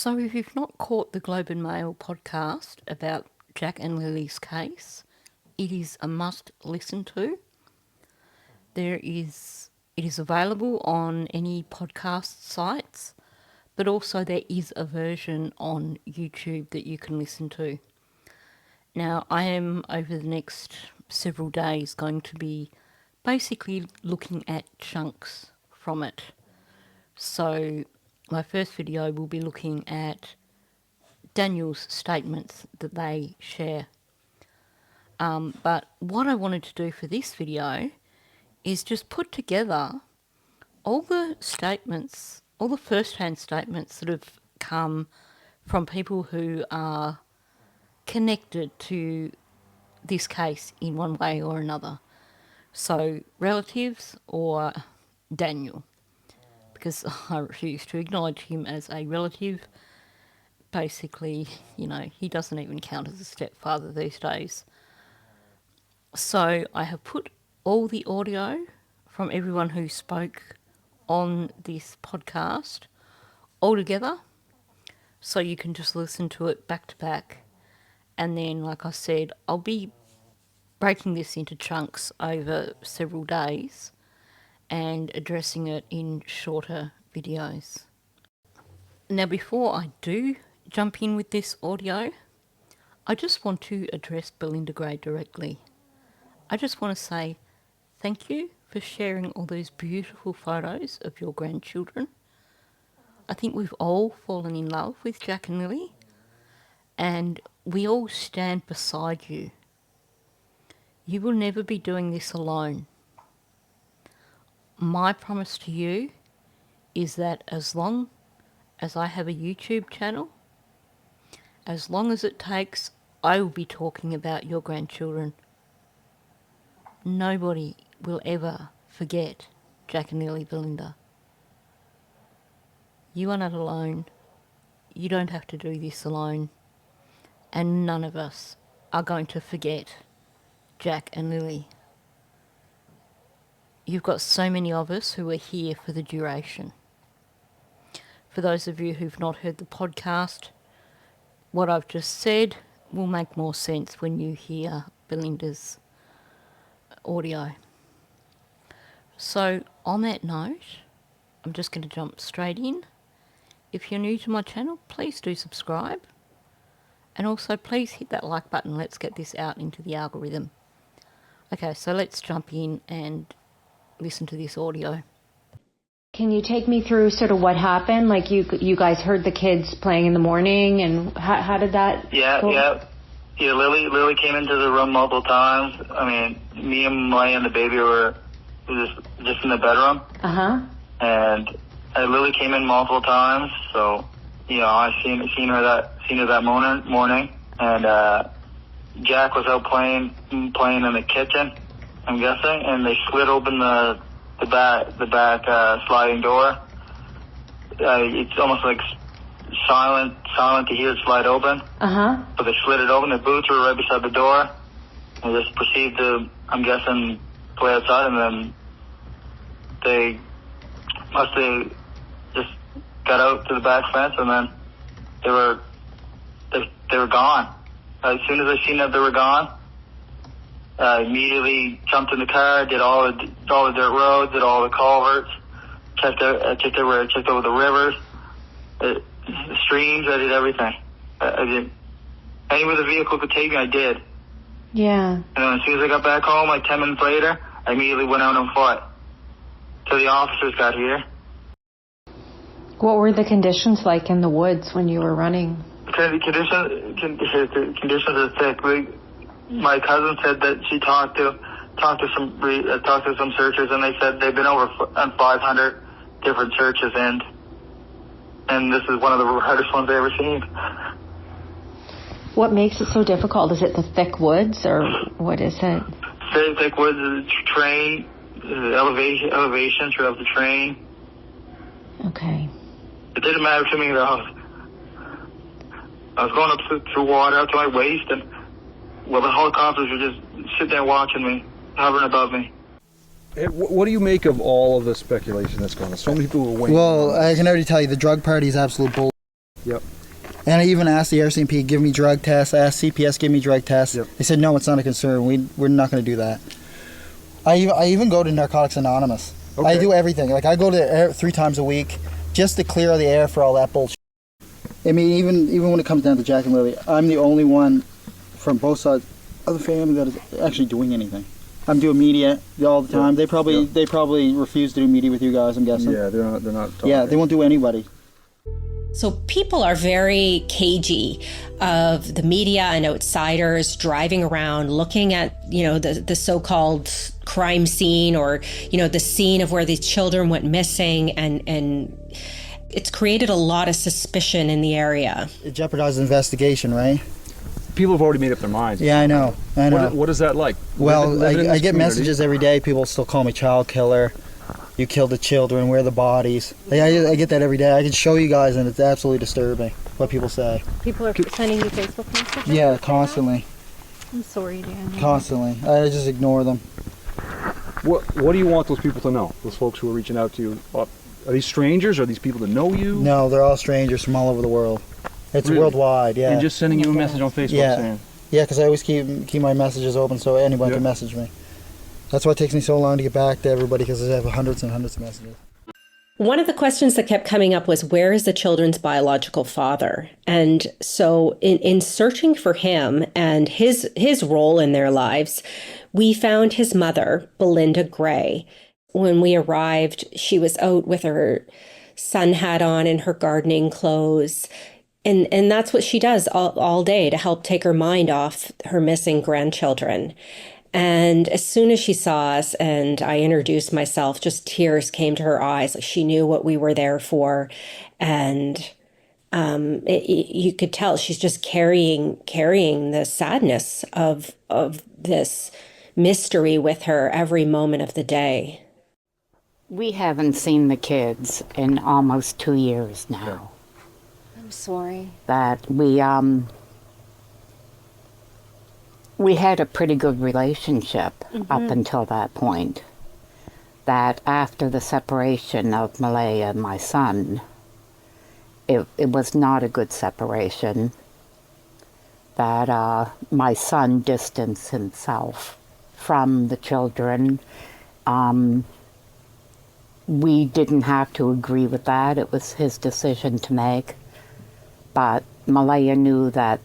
So if you've not caught the Globe and Mail podcast about Jack and Lily's case, it is a must listen to. It is available on any podcast sites, but also there is a version on YouTube that you can listen to. Now, I am over the next several days going to be basically looking at chunks from it. So my first video will be looking at Daniel's statements that they share. But what I wanted to do for this video is just put together all the statements, all the first-hand statements that have come from people who are connected to this case in one way or another. So relatives or Daniel, because I refuse to acknowledge him as a relative. Basically, he doesn't even count as a stepfather these days. So I have put all the audio from everyone who spoke on this podcast all together, so you can just listen to it back to back. And then, like I said, I'll be breaking this into chunks over several days and addressing it in shorter videos. Now, before I do jump in with this audio, I just want to address Belinda Gray directly. I just want to say thank you for sharing all those beautiful photos of your grandchildren. I think we've all fallen in love with Jack and Lily, and we all stand beside you. You will never be doing this alone. My promise to you is that as long as I have a YouTube channel, as long as it takes, I will be talking about your grandchildren. Nobody will ever forget Jack and Lily Belinda. You are not alone. You don't have to do this alone. And none of us are going to forget Jack and Lily. You've got so many of us who are here for the duration. For those of you who've not heard the podcast, what I've just said will make more sense when you hear Belinda's audio. So on that note, I'm just going to jump straight in. If you're new to my channel, please do subscribe. And also please hit that like button. Let's get this out into the algorithm. Okay, so let's jump in and listen to this audio. Can you take me through sort of what happened? Like you guys heard the kids playing in the morning, and how did that go? Yeah, Lily came into the room multiple times. I mean, me and Maya and the baby were just in the bedroom. And Lily came in multiple times, so I seen her that morning. And Jack was out playing in the kitchen, I'm guessing, and they slid open the back sliding door. It's almost like silent to hear it slide open. But they slid it open. The boots were right beside the door, and just proceeded to, I'm guessing, play outside. And then they must have just got out to the back fence, and then they were gone. As soon as I seen that they were gone, I immediately jumped in the car, did all the dirt roads, did all the culverts, checked over the rivers, the streams. I did everything. I did anywhere the vehicle could take me, I did. Yeah. And then as soon as I got back home, like 10 minutes later, I immediately went out on foot till the officers got here. What were the conditions like in the woods when you were running? The conditions are thick. My cousin said that she talked to some searchers, and they said they've been over on 500 different searches, and this is one of the hardest ones I've ever seen. What makes it so difficult? Is it the thick woods, or what is it? Very thick woods, the terrain, the elevation throughout the terrain. Okay. It didn't matter to me at all. I was going up through water up to my waist, and the helicopters were just sitting there watching me, hovering above me. What do you make of all of the speculation that's going on? So many people were waiting. Well, I can already tell you the drug party is absolute bull. Yep. And I even asked the RCMP, give me drug tests. I asked CPS, give me drug tests. Yep. They said, no, it's not a concern. We're not going to do that. I even go to Narcotics Anonymous. Okay. I do everything. Like, I go to air 3 times a week just to clear the air for all that bullshit. I mean, even when it comes down to Jack and Lily, I'm the only one from both sides of the family that is actually doing anything. I'm doing media all the time. They probably refuse to do media with you guys, I'm guessing. Yeah, they're not talking. Yeah, they won't do anybody. So people are very cagey of the media and outsiders driving around looking at, the so-called crime scene or, the scene of where these children went missing, and it's created a lot of suspicion in the area. It jeopardizes the investigation, right? People have already made up their minds. Yeah, I know. What is that like? Well, Living in I this get community? messages every day. People still call me child killer. You killed the children. Where are the bodies? I get that every day. I can show you guys, and it's absolutely disturbing what people say. People are sending you Facebook messages? Yeah, constantly. I'm sorry, Dan. Constantly. I just ignore them. What do you want those people to know? Those folks who are reaching out to you? Are these strangers? Are these people that know you? No, they're all strangers from all over the world. It's Really? worldwide, yeah. And just sending you a message on Facebook saying... Yeah, because I always keep my messages open so anyone can message me. That's why it takes me so long to get back to everybody, because I have hundreds and hundreds of messages. One of the questions that kept coming up was, where is the children's biological father? And so in searching for him and his role in their lives, we found his mother, Belinda Gray. When we arrived, she was out with her sun hat on and her gardening clothes. And that's what she does all day to help take her mind off her missing grandchildren. And as soon as she saw us and I introduced myself, just tears came to her eyes. Like, she knew what we were there for. And you could tell she's just carrying the sadness of this mystery with her every moment of the day. We haven't seen the kids in almost 2 years now. I'm sorry. That we had a pretty good relationship up until that point. That after the separation of Malaya and my son, it was not a good separation. That my son distanced himself from the children. We didn't have to agree with that. It was his decision to make. But Malaya knew that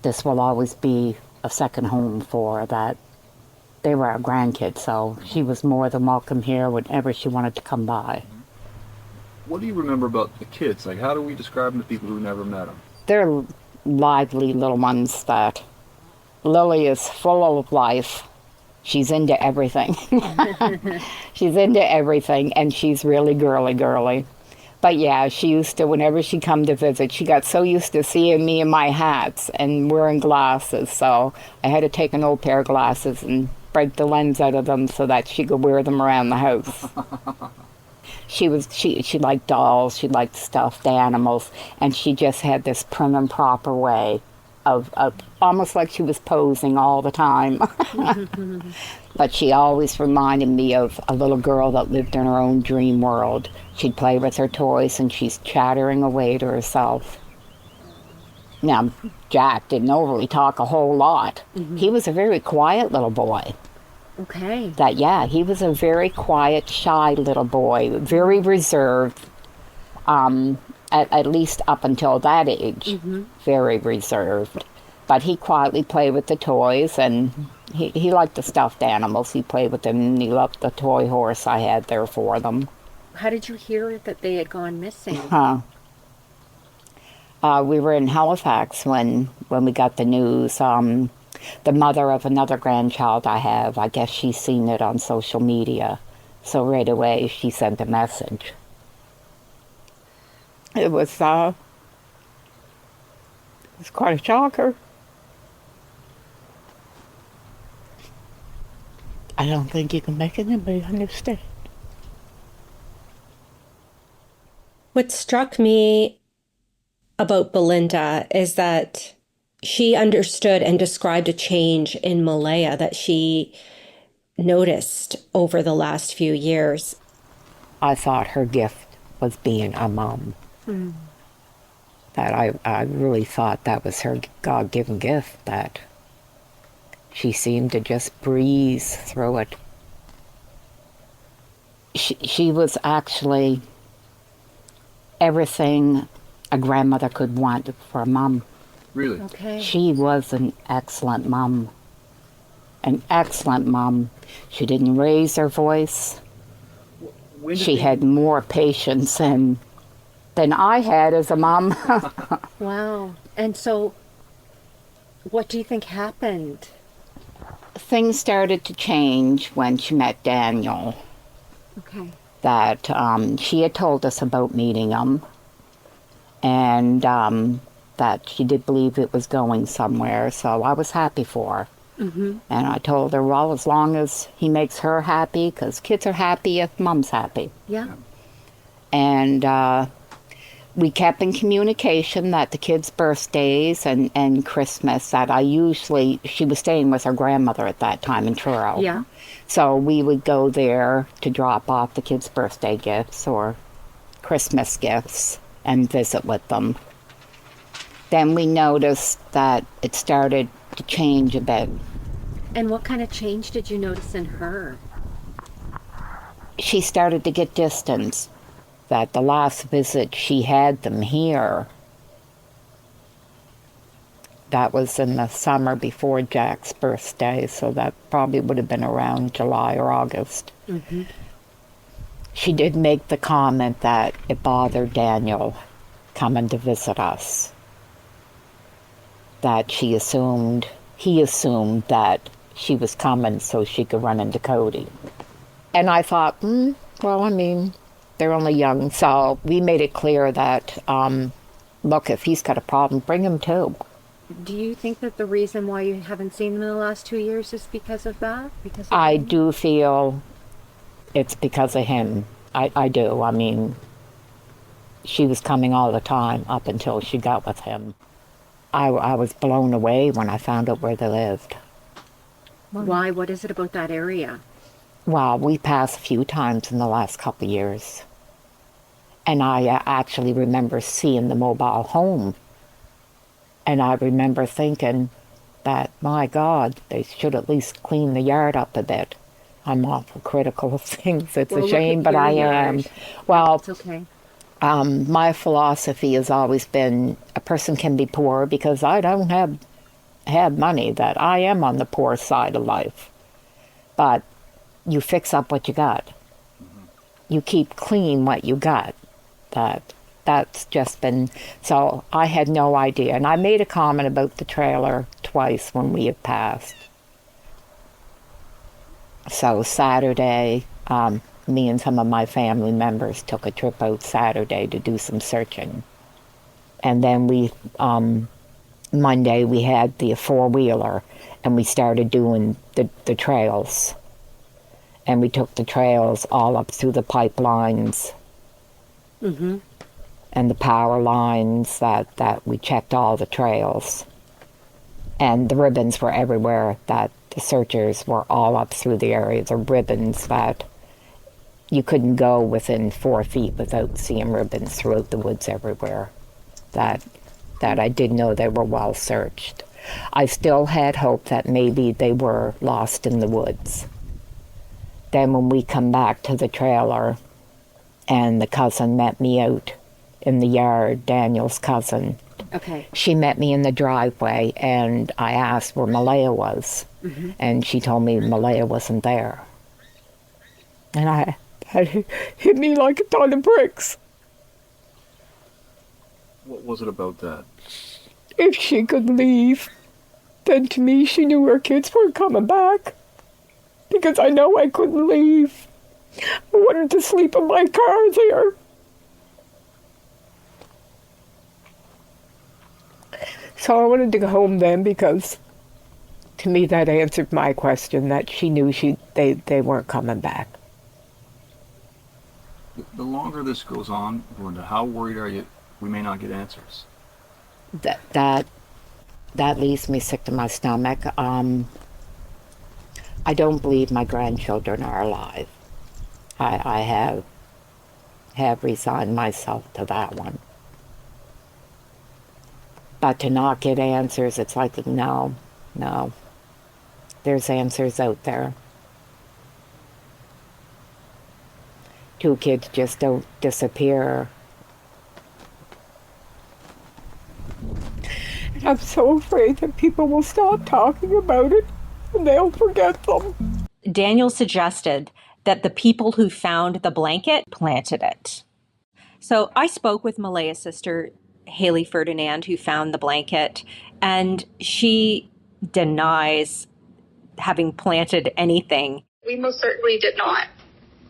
this will always be a second home for that. They were our grandkids, so she was more than welcome here whenever she wanted to come by. What do you remember about the kids? Like, how do we describe them to people who never met them? They're lively little ones. That Lily is full of life. She's into everything. She's into everything, and she's really girly. But yeah, she used to, whenever she come to visit, she got so used to seeing me in my hats and wearing glasses. So I had to take an old pair of glasses and break the lens out of them so that she could wear them around the house. She liked dolls, she liked stuffed animals, and she just had this prim and proper way of almost like she was posing all the time. But she always reminded me of a little girl that lived in her own dream world. She'd play with her toys and she's chattering away to herself. Now, Jack didn't overly talk a whole lot. He was a very quiet little boy. Okay. He was a very quiet, shy little boy, very reserved, at least up until that age, very reserved. But he quietly played with the toys, and he liked the stuffed animals. He played with them, and he loved the toy horse I had there for them. How did you hear that they had gone missing? We were in Halifax when we got the news. The mother of another grandchild I have, I guess she's seen it on social media. So right away she sent a message. It was quite a shocker. I don't think you can make anybody understand. What struck me about Belinda is that she understood and described a change in Malaya that she noticed over the last few years. I thought her gift was being a mom. that I really thought that was her God-given gift, that she seemed to just breeze through it. She was actually everything a grandmother could want for a mom. Really? Okay. She was an excellent mom. An excellent mom. She didn't raise her voice. She had more patience than I had as a mom. Wow. And so, what do you think happened? Things started to change when she met Daniel. Okay. That she had told us about meeting him, and that she did believe it was going somewhere, so I was happy for her. Mm-hmm. And I told her, well, as long as he makes her happy, because kids are happy if mom's happy. Yeah. And we kept in communication that the kids' birthdays and Christmas, that she was staying with her grandmother at that time in Truro. Yeah. So we would go there to drop off the kids' birthday gifts or Christmas gifts and visit with them. Then we noticed that it started to change a bit. And what kind of change did you notice in her? She started to get distance. That the last visit she had them here, that was in the summer before Jack's birthday, so that probably would have been around July or August. Mm-hmm. She did make the comment that it bothered Daniel coming to visit us. That he assumed that she was coming so she could run into Cody. And I thought, well, I mean, they're only young, so we made it clear that, look, if he's got a problem, bring him too. Do you think that the reason why you haven't seen them in the last 2 years is because of that? I do feel it's because of him. I do. I mean, she was coming all the time up until she got with him. I was blown away when I found out where they lived. Why? What is it about that area? Well, we passed a few times in the last couple of years. And I actually remember seeing the mobile home. And I remember thinking that, my God, they should at least clean the yard up a bit. I'm awful critical of things. It's a shame, but I am. Well, it's okay. My philosophy has always been a person can be poor because I don't have money, that I am on the poor side of life. But you fix up what you got. Mm-hmm. You keep clean what you got. That's just been, so I had no idea. And I made a comment about the trailer twice when we had passed. So Saturday, me and some of my family members took a trip out Saturday to do some searching. And then Monday we had the four-wheeler and we started doing the trails. And we took the trails all up through the pipelines. Mm-hmm. And the power lines, that we checked all the trails. And the ribbons were everywhere, that the searchers were all up through the area. The ribbons that you couldn't go within 4 feet without seeing ribbons throughout the woods everywhere. That I did know they were well searched. I still had hope that maybe they were lost in the woods. Then when we come back to the trailer and the cousin met me out in the yard, Daniel's cousin. Okay. She met me in the driveway and I asked where Malaya was. Mm-hmm. And she told me Malaya wasn't there. And it hit me like a ton of bricks. What was it about that? If she could leave, then to me she knew her kids weren't coming back. Because I know I couldn't leave. I wanted to sleep in my car there. So I wanted to go home then because to me that answered my question, that she knew they weren't coming back. The longer this goes on, Belinda, how worried are you we may not get answers? That leaves me sick to my stomach. I don't believe my grandchildren are alive. I have resigned myself to that one. But to not get answers, it's like, no. There's answers out there. 2 kids just don't disappear. I'm so afraid that people will stop talking about it and they'll forget them. Daniel suggested that the people who found the blanket planted it. So I spoke with Malaya's sister, Haley Ferdinand, who found the blanket, and she denies having planted anything. We most certainly did not.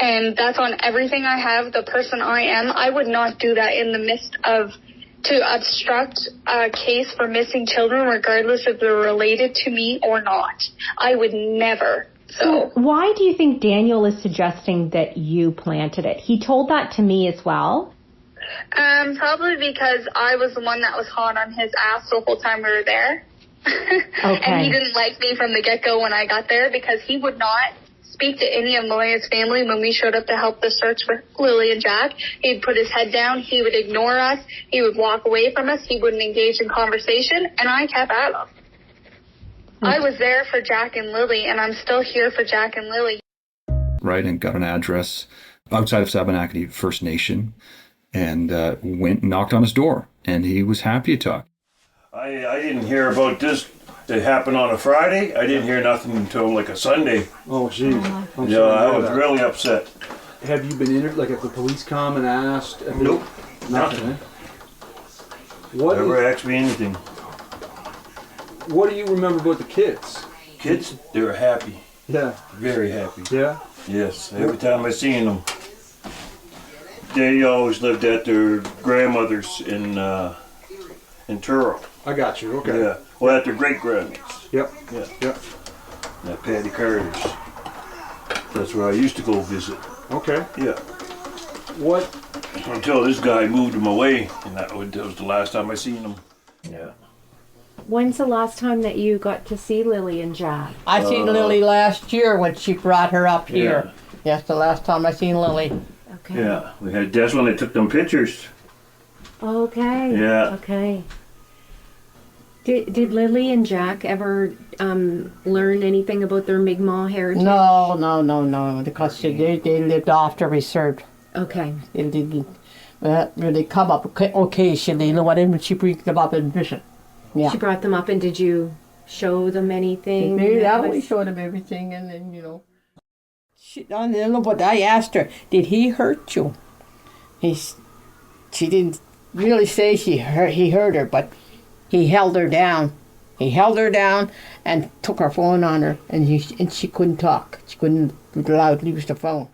And that's on everything I have, the person I am. I would not do that in the midst of, to obstruct a case for missing children, regardless if they're related to me or not. I would never. So why do you think Daniel is suggesting that you planted it? He told that to me as well. Probably because I was the one that was hot on his ass the whole time we were there. Okay. And he didn't like me from the get-go when I got there, because he would not speak to any of Malaya's family when we showed up to help the search for Lily and Jack. He'd put his head down. He would ignore us. He would walk away from us. He wouldn't engage in conversation, and I kept at him. I was there for Jack and Lily, and I'm still here for Jack and Lily. Right, and got an address outside of Sabanakati First Nation, and went and knocked on his door, and he was happy to talk. I didn't hear about this. It happened on a Friday. I didn't hear nothing until like a Sunday. Oh, jeez. Yeah, I was really upset. Have you been in it? Like, if the police come and asked? Nope. Nothing. Eh? Never asked me anything. What do you remember about the kids? Kids, they were happy. Yeah. Very happy. Yeah? Yes. Every time I seen them, they always lived at their grandmother's in Truro. I got you. Okay. Yeah. Well, at their great-grandma's. Yep. Yeah. Yep. At Patty Carter's. That's where I used to go visit. Okay. Yeah. What? Until this guy moved him away, and that was the last time I seen him. Yeah. When's the last time that you got to see Lily and Jack? I seen Lily last year when she brought her up here. Yeah. Yes, the last time I seen Lily. Okay. Yeah. That's when they took them pictures. Okay. Yeah. Okay. Did Lily and Jack ever learn anything about their Mi'kmaq heritage? No, because they lived after we served. Okay. They didn't really come up occasionally, you know what I mean? She brings them up and visit. Yeah. She brought them up, and did you show them anything? Yeah, we showed them everything, and then, you know. I don't know, but I asked her, did he hurt you? She didn't really say he hurt her, but he held her down. He held her down and took her phone on her, and she couldn't talk. She couldn't loud use the phone.